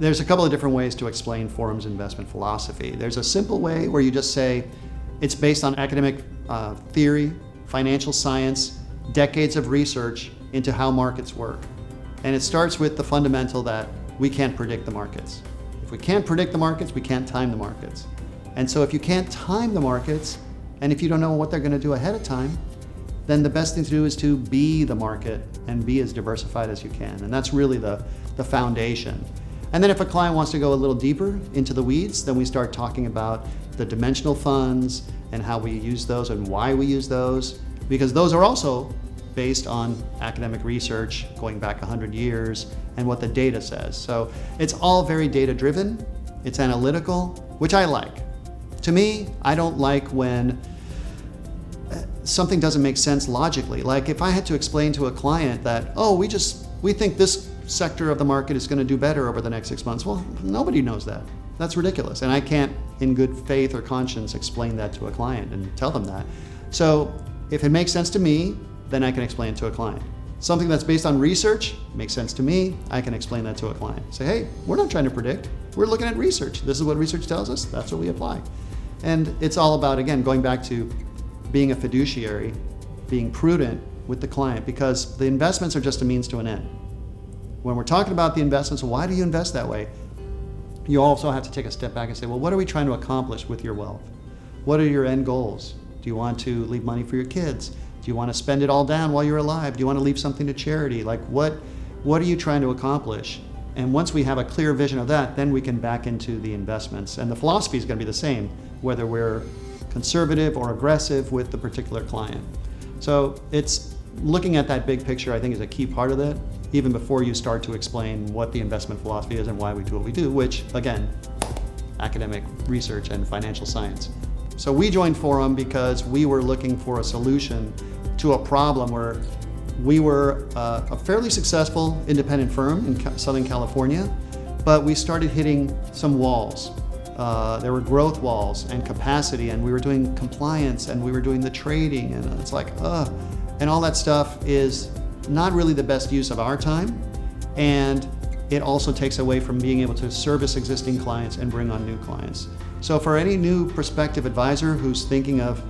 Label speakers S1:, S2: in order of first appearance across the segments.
S1: there's a couple of different ways to explain Forum's investment philosophy. There's a simple way where you just say it's based on academic theory, financial science, decades of research into how markets work. And it starts with the fundamental that we can't predict the markets. If we can't predict the markets, we can't time the markets. And so if you can't time the markets, and if you don't know what they're going to do ahead of time, then the best thing to do is to be the market and be as diversified as you can. And that's really the foundation. And then if a client wants to go a little deeper into the weeds, then we start talking about the dimensional funds and how we use those and why we use those, because those are also based on academic research going back 100 years and what the data says. So it's all very data driven, it's analytical, which I like. To me, I don't like when something doesn't make sense logically. Like if I had to explain to a client that, oh, we think this sector of the market is going to do better over the next 6 months. Well, nobody knows that. That's ridiculous. And I can't, in good faith or conscience, explain that to a client and tell them that. So if it makes sense to me, then I can explain it to a client. Something that's based on research makes sense to me, I can explain that to a client. Say, hey, we're not trying to predict. We're looking at research. This is what research tells us. That's what we apply. And it's all about, again, going back to being a fiduciary, being prudent with the client, because the investments are just a means to an end. When we're talking about the investments, why do you invest that way? You also have to take a step back and say, well, what are we trying to accomplish with your wealth? What are your end goals? Do you want to leave money for your kids? Do you want to spend it all down while you're alive? Do you want to leave something to charity? Like what are you trying to accomplish? And once we have a clear vision of that, then we can back into the investments. And the philosophy is going to be the same, whether we're conservative or aggressive with the particular client. So it's looking at that big picture, I think, is a key part of it, even before you start to explain what the investment philosophy is and why we do what we do, which, again, academic research and financial science. So we joined Forum because we were looking for a solution to a problem where we were a fairly successful independent firm in Southern California, but we started hitting some walls. There were growth walls and capacity, and we were doing compliance, and we were doing the trading, and it's like, and all that stuff is not really the best use of our time, and it also takes away from being able to service existing clients and bring on new clients. So for any new prospective advisor who's thinking of,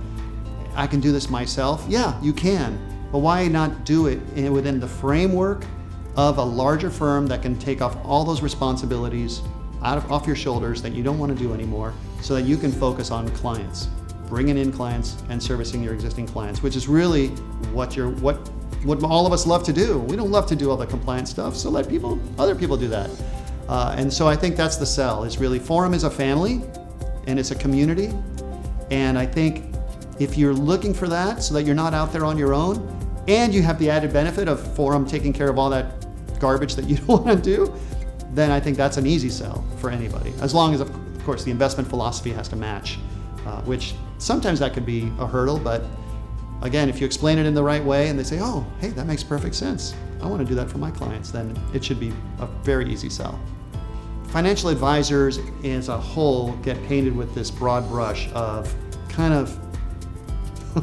S1: I can do this myself, yeah, you can, but why not do it within the framework of a larger firm that can take off all those responsibilities off your shoulders that you don't want to do anymore, so that you can focus on clients, bringing in clients and servicing your existing clients, which is really what all of us love to do. We don't love to do all the compliance stuff, so let other people do that. And so I think that's the sell, is really Forum is a family and it's a community. And I think if you're looking for that so that you're not out there on your own, and you have the added benefit of Forum taking care of all that garbage that you don't want to do, then I think that's an easy sell for anybody, as long as, of course, the investment philosophy has to match, which sometimes that could be a hurdle, but again, if you explain it in the right way and they say, oh, hey, that makes perfect sense, I want to do that for my clients, then it should be a very easy sell. Financial advisors as a whole get painted with this broad brush of kind of,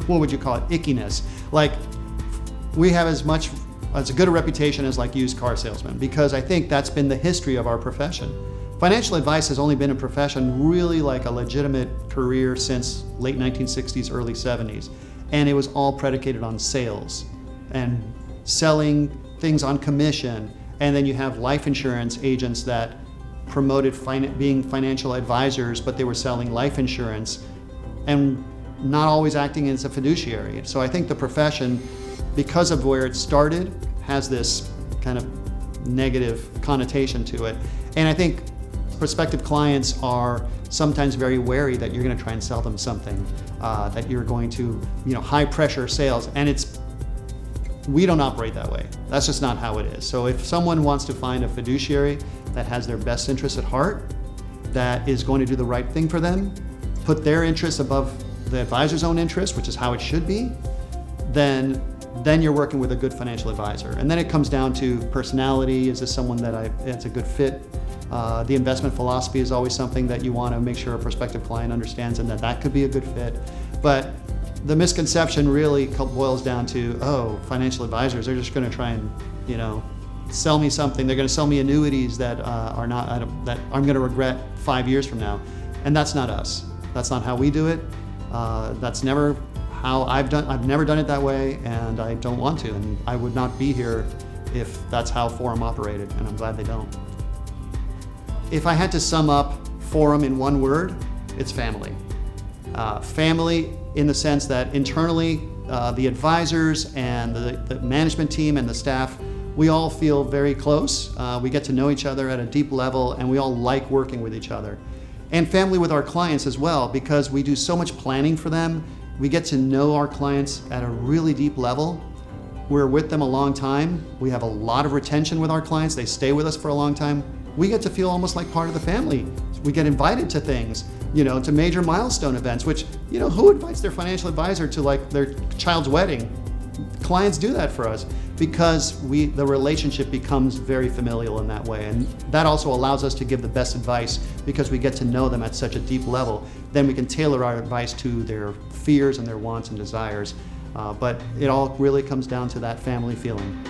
S1: what would you call it, ickiness. Like, we have as good a reputation as like used car salesmen, because I think that's been the history of our profession. Financial advice has only been a profession, really like a legitimate career, since late 1960s, early 70s. And it was all predicated on sales and selling things on commission. And then you have life insurance agents that promoted being financial advisors, but they were selling life insurance and not always acting as a fiduciary. So I think the profession, because of where it started, has this kind of negative connotation to it. And I think prospective clients are sometimes very wary that you're going to try and sell them something, that you're going to, high pressure sales. And we don't operate that way. That's just not how it is. So if someone wants to find a fiduciary that has their best interests at heart, that is going to do the right thing for them, put their interests above the advisor's own interest, which is how it should be, then you're working with a good financial advisor. And then it comes down to personality. Is this someone that's a good fit? The investment philosophy is always something that you want to make sure a prospective client understands, and that could be a good fit. But the misconception really boils down to, financial advisors, they're just going to try and, sell me something. They're going to sell me annuities that are not that I'm going to regret 5 years from now, and that's not us. That's not how we do it. That's never how I've never done it that way, and I don't want to. And I would not be here if that's how Forum operated, and I'm glad they don't. If I had to sum up Forum in one word, it's family. Family in the sense that internally, the advisors and the management team and the staff, we all feel very close. We get to know each other at a deep level, and we all like working with each other. And family with our clients as well, because we do so much planning for them. We get to know our clients at a really deep level. We're with them a long time. We have a lot of retention with our clients. They stay with us for a long time. We get to feel almost like part of the family. We get invited to things, to major milestone events, which, who invites their financial advisor to like their child's wedding? Clients do that for us because the relationship becomes very familial in that way. And that also allows us to give the best advice because we get to know them at such a deep level. Then we can tailor our advice to their fears and their wants and desires. But it all really comes down to that family feeling.